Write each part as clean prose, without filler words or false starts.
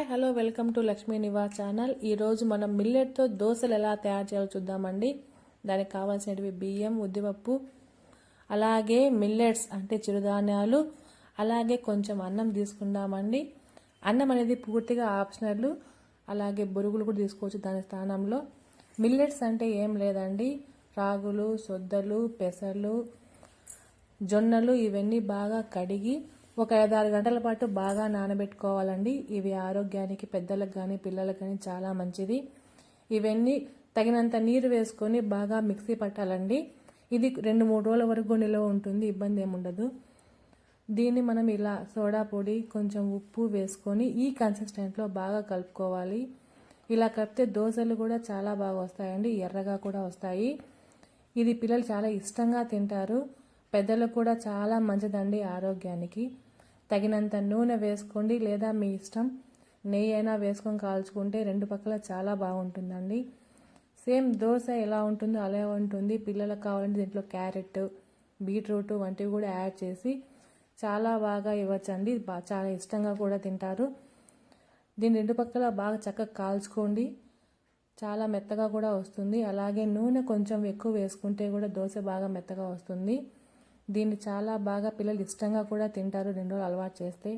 Hi hello welcome to Lakshmi Nivas channel. ఈరోజు మనం మిల్లెట్తో దోశలు ఎలా తయారు చేయాలో చూద్దామండి. దానికి కావాల్సినవి బియ్యం, ఉద్దిపప్పు, అలాగే మిల్లెట్స్ అంటే చిరుధాన్యాలు, అలాగే కొంచెం అన్నం తీసుకుందామండి. అన్నం అనేది పూర్తిగా ఆప్షనల్, అలాగే బొరుగులు కూడా తీసుకోవచ్చు దాని స్థానంలో. మిల్లెట్స్ అంటే ఏం లేదండి, రాగులు, సొద్దలు, పెసలు, జొన్నలు ఇవన్నీ బాగా కడిగి ఒక 5-6 గంటల పాటు బాగా నానబెట్టుకోవాలండి. ఇవి ఆరోగ్యానికి, పెద్దలకు కానీ పిల్లలకు కానీ చాలా మంచిది. ఇవన్నీ తగినంత నీరు వేసుకొని బాగా మిక్సీ పట్టాలండి. ఇది 2-3 రోజుల వరకు నిల్వ ఉంటుంది, ఇబ్బంది ఏముండదు. దీన్ని మనం ఇలా సోడా పొడి, కొంచెం ఉప్పు వేసుకొని ఈ కన్సిస్టెంట్లో బాగా కలుపుకోవాలి. ఇలా కలిపితే దోశలు కూడా చాలా బాగా వస్తాయండి, ఎర్రగా కూడా వస్తాయి. ఇది పిల్లలు చాలా ఇష్టంగా తింటారు. పెద్దలకు కూడా చాలా మంచిదండి ఆరోగ్యానికి. తగినంత నూనె వేసుకోండి, లేదా మీ ఇష్టం నెయ్యి అయినా వేసుకొని కాల్చుకుంటే రెండు పక్కల చాలా బాగుంటుందండి. సేమ్ దోశ ఎలా ఉంటుందో అలా ఉంటుంది. పిల్లలకు కావాలంటే దీంట్లో క్యారెట్, బీట్రూట్ వంటివి కూడా యాడ్ చేసి చాలా బాగా ఇవ్వచ్చండి. చాలా ఇష్టంగా కూడా తింటారు. దీని రెండు పక్కల బాగా చక్కగా కాల్చుకోండి, చాలా మెత్తగా కూడా వస్తుంది. అలాగే నూనె కొంచెం ఎక్కువ వేసుకుంటే కూడా దోశ బాగా మెత్తగా వస్తుంది. దీన్ని చాలా బాగా పిల్లలు ఇష్టంగా కూడా తింటారు 2 రోజులు అలవాటు చేస్తే.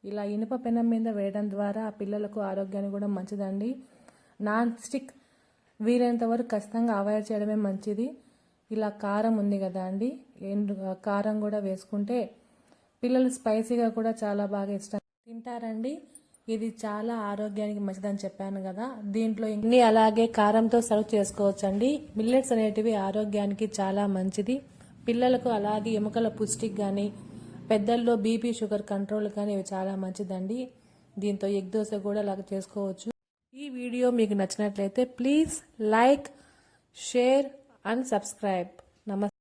ఇలా ఇనుప పెనం మీద వేయడం ద్వారా ఆ పిల్లలకు ఆరోగ్యానికి కూడా మంచిదండి. నాన్ స్టిక్ వీలైనంత వరకు ఖచ్చితంగా అవాయిడ్ చేయడమే మంచిది. ఇలా కారం ఉంది కదా అండి, కారం కూడా వేసుకుంటే పిల్లలు స్పైసీగా కూడా చాలా బాగా ఇష్టం తింటారండి. ఇది చాలా ఆరోగ్యానికి మంచిదని చెప్పాను కదా. దీంట్లో ఇన్ని అలాగే కారంతో సర్వ్ చేసుకోవచ్చండి. మిల్లెట్స్ అనేటివి ఆరోగ్యానికి చాలా మంచిది. పిల్లలకు అలాగే ఎముకల పుష్టికి కానీ, పెద్దల్లో బీపీ, షుగర్ కంట్రోల్ కానీ ఇవి చాలా మంచిదండి. దీంతో ఎగ్ దోశ కూడా అలాగ చేసుకోవచ్చు. ఈ వీడియో మీకు నచ్చినట్లయితే please like, share and subscribe. నమస్తే.